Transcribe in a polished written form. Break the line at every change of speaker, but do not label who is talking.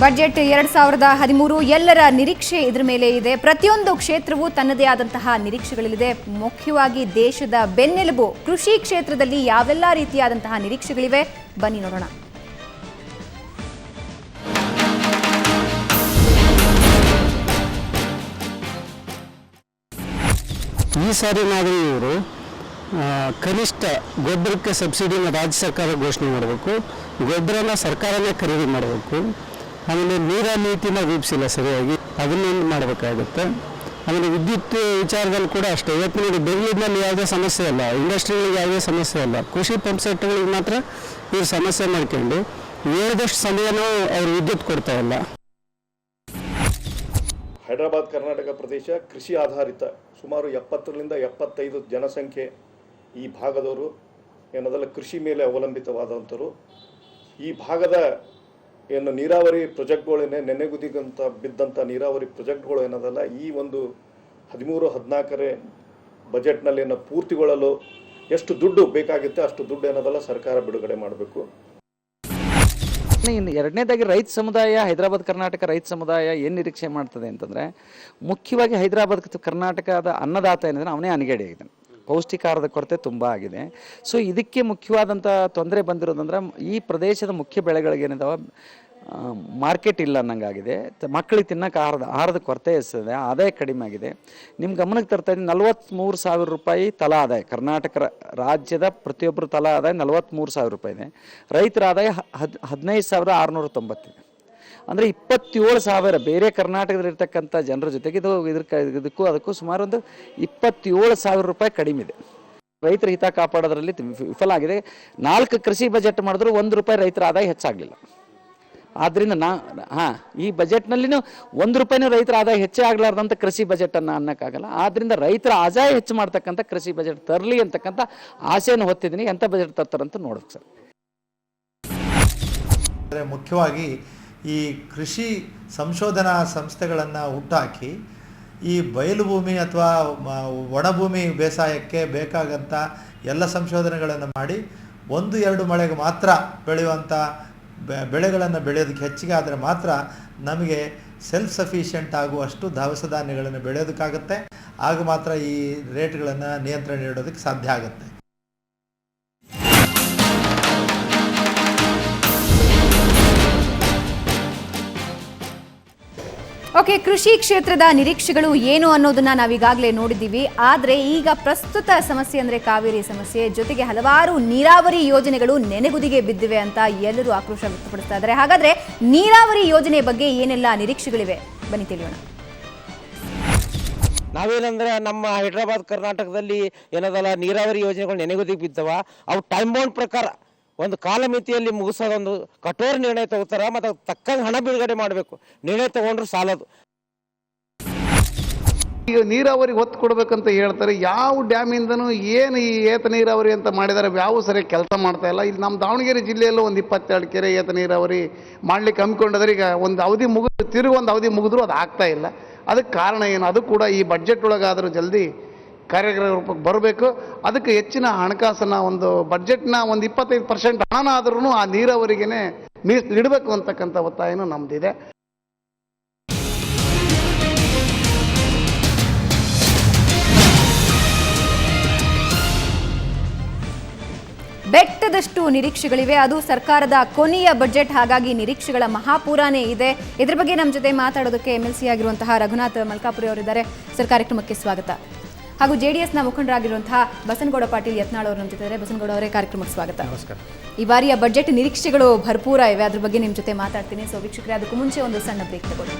Budget 2013 ಎಲ್ಲರ ನಿರೀಕ್ಷೆ ಇದರ ಮೇಲೆ ಇದೆ. ಪ್ರತಿಯೊಂದು ಕ್ಷೇತ್ರವೂ ತನ್ನದೇ ಆದಂತಹ ನಿರೀಕ್ಷೆಗಳಿದೆ. ಮುಖ್ಯವಾಗಿ ದೇಶದ ಬೆನ್ನೆಲುಬು ಕೃಷಿ ಕ್ಷೇತ್ರದಲ್ಲಿ ಯಾವೆಲ್ಲ ರೀತಿಯಾದಂತಹ ನಿರೀಕ್ಷೆಗಳಿವೆ ಬನ್ನಿ ನೋಡೋಣ.
ಈ ಸಾರಿ ನಾವು ಇವರು ಕನಿಷ್ಠ ಗೊಬ್ಬರಕ್ಕೆ ಸಬ್ಸಿಡಿನ ರಾಜ್ಯ ಸರ್ಕಾರ ಘೋಷಣೆ ಮಾಡಬೇಕು, ಗೊಬ್ಬರನ ಸರ್ಕಾರನೇ ಖರೀದಿ ಮಾಡಬೇಕು. ಆಮೇಲೆ ನೀರ ನೀತಿನ ರೂಪಿಸಿಲ್ಲ ಸರಿಯಾಗಿ, ಅದನ್ನೊಂದು ಮಾಡಬೇಕಾಗುತ್ತೆ. ಆಮೇಲೆ ವಿದ್ಯುತ್ ವಿಚಾರದಲ್ಲಿ ಕೂಡ ಅಷ್ಟೇ. ಇವತ್ತು ನೋಡಿ ಬೆಂಗಳೂರಿನಲ್ಲಿ ಯಾವುದೇ ಸಮಸ್ಯೆ ಇಲ್ಲ, ಇಂಡಸ್ಟ್ರಿಗಳಿಗೆ ಯಾವುದೇ ಸಮಸ್ಯೆ ಇಲ್ಲ, ಕೃಷಿ ಪಂಪ್ ಸೆಟ್ಗಳಿಗೆ ಮಾತ್ರ ಇವರು ಸಮಸ್ಯೆ ಮಾಡ್ಕೊಂಡು ಹೇಳಿದಷ್ಟು ಸಮಯನೂ ಅವರು ವಿದ್ಯುತ್ ಕೊಡ್ತಾ ಇಲ್ಲ.
ಹೈದರಾಬಾದ್ ಕರ್ನಾಟಕ ಪ್ರದೇಶ ಕೃಷಿ ಆಧಾರಿತ, ಸುಮಾರು 70ರಿಂದ 75 ಜನಸಂಖ್ಯೆ ಈ ಭಾಗದವರು ಏನದಲ್ಲ ಕೃಷಿ ಮೇಲೆ ಅವಲಂಬಿತವಾದಂಥರು. ಈ ಭಾಗದ ಏನು ನೀರಾವರಿ ಪ್ರಾಜೆಕ್ಟ್ಗಳೇನೆ ನೆನೆಗುದಿಗಂತ ಬಿದ್ದಂಥ ನೀರಾವರಿ ಪ್ರಾಜೆಕ್ಟ್ಗಳು ಏನದಲ್ಲ ಈ ಒಂದು 13-14 ಬಜೆಟ್ನಲ್ಲಿ ಏನೋ ಪೂರ್ತಿಗೊಳ್ಳಲು ಎಷ್ಟು ದುಡ್ಡು ಬೇಕಾಗುತ್ತೆ ಅಷ್ಟು ದುಡ್ಡು ಏನದಲ್ಲ ಸರ್ಕಾರ ಬಿಡುಗಡೆ ಮಾಡಬೇಕು.
ಇನ್ನು ಎರಡನೇದಾಗಿ ರೈತ ಸಮುದಾಯ, ಹೈದರಾಬಾದ್ ಕರ್ನಾಟಕ ರೈತ ಸಮುದಾಯ ಏನು ನಿರೀಕ್ಷೆ ಮಾಡ್ತದೆ ಅಂತಂದರೆ, ಮುಖ್ಯವಾಗಿ ಹೈದರಾಬಾದ್ ಕರ್ನಾಟಕದ ಅನ್ನದಾತ ಏನಿದ್ರೆ ಅವನೇ ಅನಿಗಡಿ ಆಗಿದ್ದಾನೆ. ಪೌಷ್ಟಿಕಾಹಾರದ ಕೊರತೆ ತುಂಬ ಆಗಿದೆ. ಸೊ ಇದಕ್ಕೆ ಮುಖ್ಯವಾದಂಥ ತೊಂದರೆ ಬಂದಿರೋದಂದ್ರೆ ಈ ಪ್ರದೇಶದ ಮುಖ್ಯ ಬೆಳೆಗಳಿಗೇನಿದಾವೆ ಮಾರ್ಕೆಟ್ ಇಲ್ಲ ಅನ್ನಂಗಾಗಿದೆ. ಮಕ್ಕಳಿಗೆ ತಿನ್ನೋಕೆ ಆಹಾರದ ಕೊರತೆ ಎಷ್ಟಿದೆ, ಆದಾಯ ಕಡಿಮೆ ಆಗಿದೆ. ನಿಮ್ಮ ಗಮನಕ್ಕೆ ತರ್ತಾ ಇದ್ದೀನಿ, 43,000 ರೂಪಾಯಿ ತಲಾ ಆದಾಯ ಕರ್ನಾಟಕ ರಾಜ್ಯದ ಪ್ರತಿಯೊಬ್ಬರು ತಲಾ ಆದಾಯ 43,000 ರೂಪಾಯಿ ಇದೆ. ರೈತರ ಆದಾಯ 15,690 ಇದೆ. ಅಂದರೆ 27,000 ಬೇರೆ ಕರ್ನಾಟಕದಲ್ಲಿರ್ತಕ್ಕಂಥ ಜನರ ಜೊತೆಗೆ ಇದಕ್ಕೂ ಅದಕ್ಕೂ ಸುಮಾರು ಒಂದು 27,000 ರೂಪಾಯಿ ಕಡಿಮೆ ಇದೆ. ರೈತರ ಹಿತ ಕಾಪಾಡೋದ್ರಲ್ಲಿ ವಿಫಲ ಆಗಿದೆ. 4 ಕೃಷಿ ಬಜೆಟ್ ಮಾಡಿದ್ರು 1 ರೂಪಾಯಿ ರೈತರ ಆದಾಯ ಹೆಚ್ಚಾಗಲಿಲ್ಲ. ಆದ್ದರಿಂದ ಈ ಬಜೆಟ್ನಲ್ಲಿನೂ 1 ರೂಪಾಯಿನೂ ರೈತರ ಆದಾಯ ಹೆಚ್ಚೇ ಆಗಲಾರ್ದಂಥ ಕೃಷಿ ಬಜೆಟನ್ನು ಅನ್ನೋಕ್ಕಾಗಲ್ಲ. ಆದ್ದರಿಂದ ರೈತರ ಆದಾಯ ಹೆಚ್ಚು ಮಾಡ್ತಕ್ಕಂಥ ಕೃಷಿ ಬಜೆಟ್ ತರಲಿ ಅಂತಕ್ಕಂಥ ಆಸೆಯನ್ನು ಹೊತ್ತಿದ್ದೀನಿ. ಎಂಥ ಬಜೆಟ್ ತರ್ತಾರಂತ ನೋಡೋಕೆ ಸರ್.
ಮುಖ್ಯವಾಗಿ ಈ ಕೃಷಿ ಸಂಶೋಧನಾ ಸಂಸ್ಥೆಗಳನ್ನು ಹುಟ್ಟಾಕಿ ಈ ಬಯಲು ಭೂಮಿ ಅಥವಾ ಒಣಭೂಮಿ ಬೇಸಾಯಕ್ಕೆ ಬೇಕಾಗಂಥ ಎಲ್ಲ ಸಂಶೋಧನೆಗಳನ್ನು ಮಾಡಿ 1-2 ಮಳೆಗೆ ಮಾತ್ರ ಬೆಳೆಯುವಂಥ ಬೆಳೆಗಳನ್ನು ಬೆಳೆಯೋದಕ್ಕೆ ಹೆಚ್ಚಿಗೆ ಆದರೆ ಮಾತ್ರ ನಮಗೆ ಸೆಲ್ಫ್ ಸಫಿಷಿಯೆಂಟ್ ಆಗುವಷ್ಟು ದವಸ ಧಾನ್ಯಗಳನ್ನು ಬೆಳೆಯೋದಕ್ಕಾಗುತ್ತೆ. ಆಗ ಮಾತ್ರ ಈ ರೇಟ್ಗಳನ್ನು ನಿಯಂತ್ರಣ ನೀಡೋದಕ್ಕೆ ಸಾಧ್ಯ ಆಗುತ್ತೆ.
ಓಕೆ, ಕೃಷಿ ಕ್ಷೇತ್ರದ ನಿರೀಕ್ಷೆಗಳು ಏನು ಅನ್ನೋದನ್ನ ನಾವೀಗಾಗಲೇ ನೋಡಿದ್ದೀವಿ. ಆದರೆ ಈಗ ಪ್ರಸ್ತುತ ಸಮಸ್ಯೆ ಅಂದರೆ ಕಾವೇರಿ ಸಮಸ್ಯೆ, ಜೊತೆಗೆ ಹಲವಾರು ನೀರಾವರಿ ಯೋಜನೆಗಳು ನೆನೆಗುದಿಗೆ ಬಿದ್ದಿವೆ ಅಂತ ಎಲ್ಲರೂ ಆಕ್ರೋಶ ವ್ಯಕ್ತಪಡಿಸ್ತಾ ಇದ್ದಾರೆ. ಹಾಗಾದ್ರೆ ನೀರಾವರಿ ಯೋಜನೆ ಬಗ್ಗೆ ಏನೆಲ್ಲ ನಿರೀಕ್ಷೆಗಳಿವೆ ಬನ್ನಿ ತಿಳಿಯೋಣ.
ನಾವೇನಂದ್ರೆ ನಮ್ಮ ಹೈದರಾಬಾದ್ ಕರ್ನಾಟಕದಲ್ಲಿ ಏನದಲ್ಲ ನೀರಾವರಿ ಯೋಜನೆಗಳು ನೆನೆಗುದಿಗೆ ಬಿದ್ದವ. ಅವು ಟೈಮ್ ಬೌಂಡ್ ಪ್ರಕಾರ ಒಂದು ಕಾಲಮಿತಿಯಲ್ಲಿ ಮುಗಿಸೋದೊಂದು ಕಠೋರ ನಿರ್ಣಯ ತಗೋತಾರೆ. ಮತ್ತು ತಕ್ಕಂಗೆ ಹಣ ಬಿಡುಗಡೆ ಮಾಡಬೇಕು. ನಿರ್ಣಯ ತಗೊಂಡ್ರು ಸಾಲದು.
ಈಗ ನೀರಾವರಿಗೆ ಒತ್ತು ಕೊಡಬೇಕಂತ ಹೇಳ್ತಾರೆ. ಯಾವ ಡ್ಯಾಮಿಂದನೂ ಏನು ಈ ಏತ ನೀರಾವರಿ ಅಂತ ಮಾಡಿದ್ದಾರೆ, ಯಾವ ಸರಿಯಾಗಿ ಕೆಲಸ ಮಾಡ್ತಾ ಇಲ್ಲ. ಇಲ್ಲಿ ನಮ್ಮ ದಾವಣಗೆರೆ ಜಿಲ್ಲೆಯಲ್ಲೂ ಒಂದು 22 ಕೆರೆ ಏತ ನೀರಾವರಿ ಮಾಡ್ಲಿಕ್ಕೆ ಹಮ್ಮಿಕೊಂಡಿದ್ದಾರೆ. ಈಗ ಒಂದು ಅವಧಿ ಒಂದು ಅವಧಿ ಮುಗಿದ್ರು ಅದು ಆಗ್ತಾ ಇಲ್ಲ. ಅದಕ್ಕೆ ಕಾರಣ ಏನು? ಅದು ಕೂಡ ಈ ಬಡ್ಜೆಟ್ ಒಳಗಾದರೂ ಜಲ್ದಿ ಕಾರ್ಯರೂಪಕ್ಕೆ ಬರಬೇಕು. ಅದಕ್ಕೆ ಹೆಚ್ಚಿನ ಹಣಕಾಸನ್ನ ಒಂದು ಬಡ್ಜೆಟ್ನ ಒಂದು 25% ಹಣ ಆದ್ರೂ ಆ ನೀರಾವರಿಗೇನೆ ಮೀಸಲಿಡಬೇಕು ಅಂತಕ್ಕಂಥ ಒತ್ತಾಯನೂ ನಮ್ದಿದೆ.
ಬೆಟ್ಟದಷ್ಟು ನಿರೀಕ್ಷೆಗಳಿವೆ. ಅದು ಸರ್ಕಾರದ ಕೊನೆಯ ಬಜೆಟ್, ಹಾಗಾಗಿ ನಿರೀಕ್ಷೆಗಳ ಮಹಾಪೂರಾನೇ ಇದೆ. ಇದ್ರ ಬಗ್ಗೆ ನಮ್ಮ ಜೊತೆ ಮಾತಾಡೋದಕ್ಕೆ MLC ಆಗಿರುವಂತಹ ರಘುನಾಥ್ ಮಲ್ಕಾಪುರಿ ಅವರಿದ್ದಾರೆ. ಸರ್, ಕಾರ್ಯಕ್ರಮಕ್ಕೆ ಸ್ವಾಗತ. ಹಾಗೂ JDSನ ಮುಖಂಡರಾಗಿರುವಂತಹ ಬಸನಗೌಡ ಪಾಟೀಲ್ ಯತ್ನಾಳ್ ಅವರು ನಮ್ಮ ಜೊತೆ ಇದ್ದಾರೆ. ಬಸನಗೌಡ ಅವರೇ, ಕಾರ್ಯಕ್ರಮಕ್ಕೆ ಸ್ವಾಗತ.
ನಮಸ್ಕಾರ.
ಈ ಬಾರಿಯ ಬಜೆಟ್ ನಿರೀಕ್ಷೆಗಳು ಭರ್ಪೂರ ಇವೆ, ಅದ್ರ ಬಗ್ಗೆ ನಿಮ್ಮ ಜೊತೆ ಮಾತಾಡ್ತೀನಿ. ಸೊ ವೀಕ್ಷಕರೇ, ಅದಕ್ಕೂ ಮುಂಚೆ ಒಂದು ಸಣ್ಣ ಬ್ರೇಕ್ ತಗೊಳ್ಳಿ.